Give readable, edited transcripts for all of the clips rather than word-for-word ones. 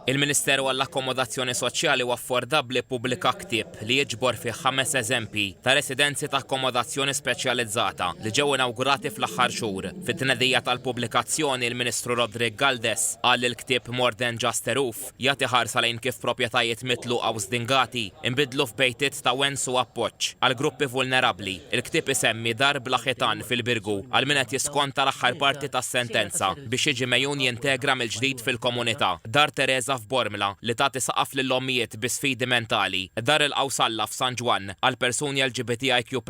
Il-Ministeru għall-Akkomodazzjoni Soċjali u Affordabbli pubblika ktieb li jiġbor fih 5 eżempji ta' residenzi ta' akkomodazzjoni speċjalizzata li ġew inawgurati fl-aħħar xhur. Fit-tnedija tal-pubblikazzjoni il-Ministru Rodrigue Galdes qal li l-ktieb More Than Just a Roof jagħti ħarsa lejn kif proprjetajiet mitluqa u żdingati inbidlu f'bejtiet ta' wens u appoġġ għal gruppi vulnerabbli. Il-ktieb isemmi dar bla ħitan fil-Birgu għal min qed jiskonta l-aħħar parti tas-sentenza biex jiġi mejjun jintegra mill-ġdid fil-komunità. Dar Teresa f'Bormla li tagħti saqaf lill-ommijiet bi sfidi mentali. Dar il-Qawsalla f'San Ġwan għal persuni LGBTIQ+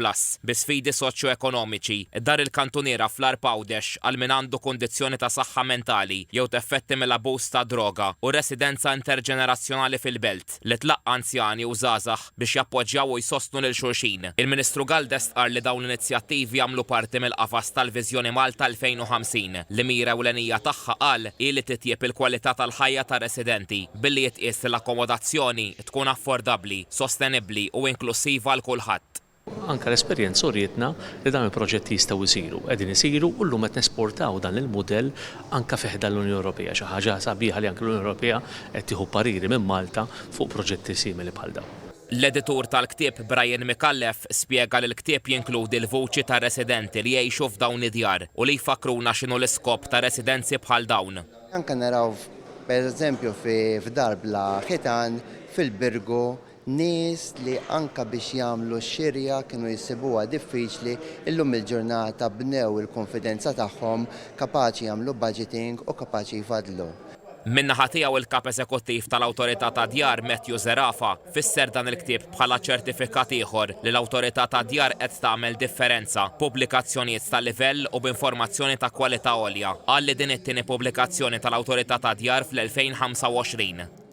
bi sfidi soċjo-ekonomiċi. Dar il-Kantuniera fl-Arpawdex għal min għandu kundizzjoni ta' saħħa mentali jew teffetti mill-abuż ta' droga u residenza interġenerazzjonali fil-Belt li tlaqqa anzjani u żgħażagħ biex jappoġġjaw u jsostnu lil xulxin. Il-Ministru Galdes qal li dawn l-inizjattivi jagħmlu parti mill-qafas tal-Viżjoni Malta 2050 li mira ewlenija tagħha qal li titjieb il-kwalità tal-ħajja ta' residenti billi jitqies l-akkomodazzjoni tkun affordabbli, sostenibbli u inklusiva għal kulħadd. Anka l-esperjenza urietna li dan il-proġetti jistgħu jsiru. Qegħdin isiru u llum qed nesportaw dan il-mudell anke fih l-Unjoni Ewropea. Xi ħaġa sabiħa li anke l-Unjoni Ewropea qed tieħu pariri minn Malta fuq proġetti simili bħal dawn. L-editur tal-ktieb Brian Mikallef spjega li l-ktieb jinkludi l-vuċi ta' residenti li jgħixu f'dawn id-djar u li jfakruna x'inhu l-iskop ta' residenzi bħal dawn. Anke naraw pereżempju f'dar bla ħitan fil-Birgu nies li anke biex jagħmlu xirja kienu jsibuha diffiċli illum il-ġurnata bnew il-konfidenza tagħhom kapaċi jagħmlu budgeting u kapaċi jfadlu. Min-naħa tiegħu il-kap eżekuttiv tal-Awtorità ta' Djar Matthew Zerafa fisser dan il-ktieb bħala ċertifikat ieħor li l-Awtorità ta' Djar qed tagħmel differenza, pubblikazzjonijiet ta' livell u b'informazzjoni ta' kwalità għolja. Qal li din it-tieni pubblikazzjoni tal-Awtorità ta' Djar fl-2025.